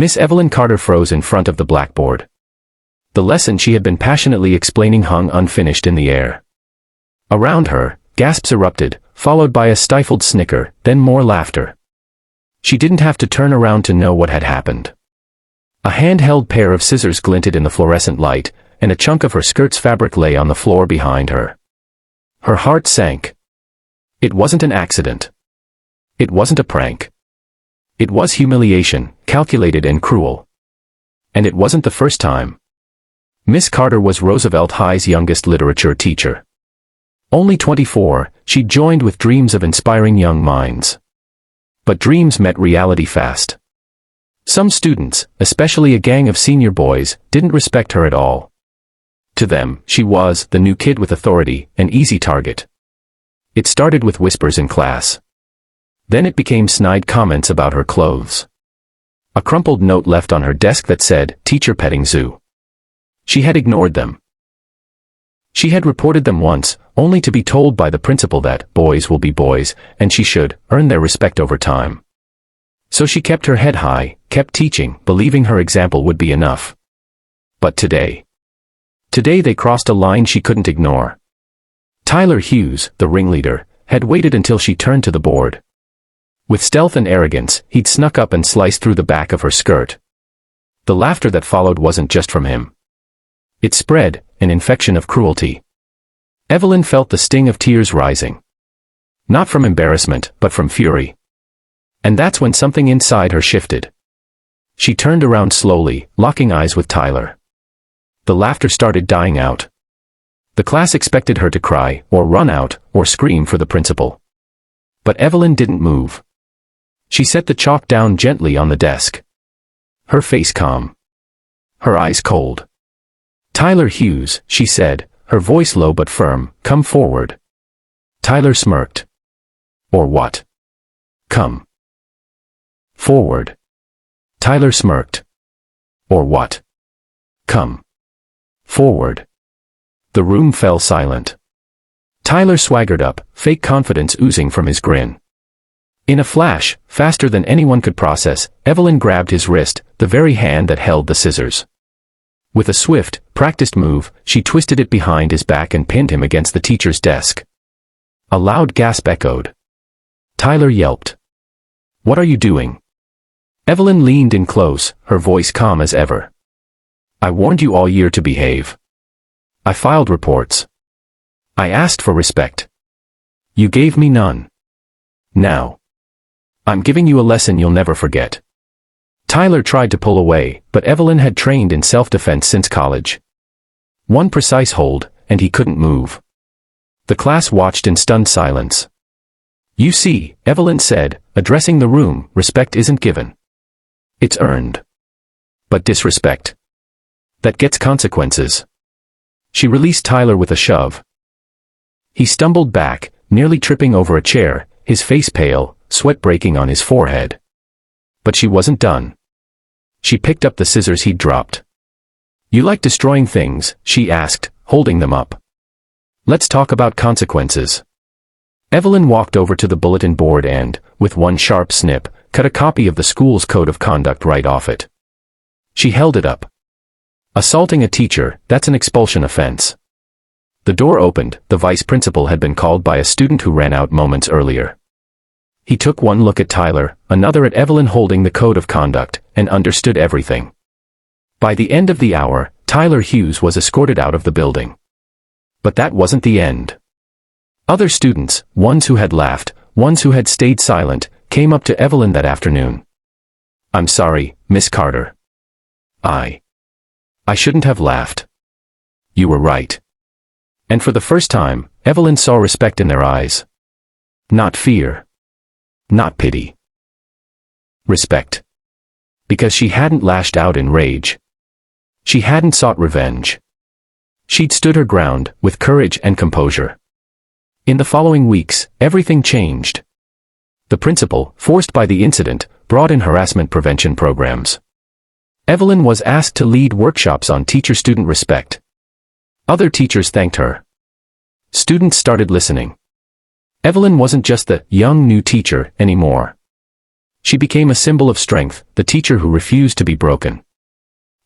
Miss Evelyn Carter froze in front of the blackboard. The lesson she had been passionately explaining hung unfinished in the air. Around her, gasps erupted, followed by a stifled snicker, then more laughter. She didn't have to turn around to know what had happened. A handheld pair of scissors glinted in the fluorescent light, and a chunk of her skirt's fabric lay on the floor behind her. Her heart sank. It wasn't an accident. It wasn't a prank. It was humiliation, calculated and cruel. And it wasn't the first time. Miss Carter was Roosevelt High's youngest literature teacher. Only 24, she'd joined with dreams of inspiring young minds. But dreams met reality fast. Some students, especially a gang of senior boys, didn't respect her at all. To them, she was the new kid with authority, an easy target. It started with whispers in class. Then it became snide comments about her clothes. A crumpled note left on her desk that said, "Teacher petting zoo." She had ignored them. She had reported them once, only to be told by the principal that boys will be boys, and she should earn their respect over time. So she kept her head high, kept teaching, believing her example would be enough. But today they crossed a line she couldn't ignore. Tyler Hughes, the ringleader, had waited until she turned to the board. With stealth and arrogance, he'd snuck up and sliced through the back of her skirt. The laughter that followed wasn't just from him. It spread, an infection of cruelty. Evelyn felt the sting of tears rising. Not from embarrassment, but from fury. And that's when something inside her shifted. She turned around slowly, locking eyes with Tyler. The laughter started dying out. The class expected her to cry, or run out, or scream for the principal. But Evelyn didn't move. She set the chalk down gently on the desk. Her face calm. Her eyes cold. "Tyler Hughes," she said, her voice low but firm, "come forward." Tyler smirked. "Or what?" "Come forward." Tyler smirked. "Or what?" "Come forward." The room fell silent. Tyler swaggered up, fake confidence oozing from his grin. In a flash, faster than anyone could process, Evelyn grabbed his wrist, the very hand that held the scissors. With a swift, practiced move, she twisted it behind his back and pinned him against the teacher's desk. A loud gasp echoed. Tyler yelped. "What are you doing?" Evelyn leaned in close, her voice calm as ever. "I warned you all year to behave. I filed reports. I asked for respect. You gave me none. Now I'm giving you a lesson you'll never forget." Tyler tried to pull away, but Evelyn had trained in self-defense since college. One precise hold, and he couldn't move. The class watched in stunned silence. "You see," Evelyn said, addressing the room, "respect isn't given. It's earned. But disrespect, that gets consequences." She released Tyler with a shove. He stumbled back, nearly tripping over a chair, his face pale, sweat breaking on his forehead. But she wasn't done. She picked up the scissors he'd dropped. "You like destroying things?" she asked, holding them up. "Let's talk about consequences." Evelyn walked over to the bulletin board and, with one sharp snip, cut a copy of the school's code of conduct right off it. She held it up. "Assaulting a teacher, that's an expulsion offense." The door opened, the vice principal had been called by a student who ran out moments earlier. He took one look at Tyler, another at Evelyn holding the code of conduct, and understood everything. By the end of the hour, Tyler Hughes was escorted out of the building. But that wasn't the end. Other students, ones who had laughed, ones who had stayed silent, came up to Evelyn that afternoon. "I'm sorry, Miss Carter. I shouldn't have laughed. You were right." And for the first time, Evelyn saw respect in their eyes. Not fear. Not pity. Respect. Because she hadn't lashed out in rage. She hadn't sought revenge. She'd stood her ground, with courage and composure. In the following weeks, everything changed. The principal, forced by the incident, brought in harassment prevention programs. Evelyn was asked to lead workshops on teacher-student respect. Other teachers thanked her. Students started listening. Evelyn wasn't just the young new teacher anymore. She became a symbol of strength, the teacher who refused to be broken.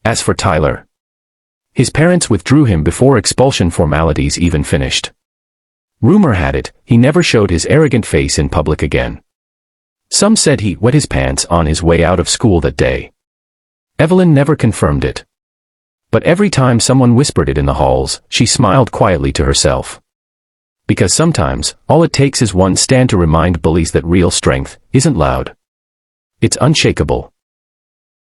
As for Tyler, his parents withdrew him before expulsion formalities even finished. Rumor had it, he never showed his arrogant face in public again. Some said he wet his pants on his way out of school that day. Evelyn never confirmed it. But every time someone whispered it in the halls, she smiled quietly to herself. Because sometimes, all it takes is one stand to remind bullies that real strength isn't loud. It's unshakable.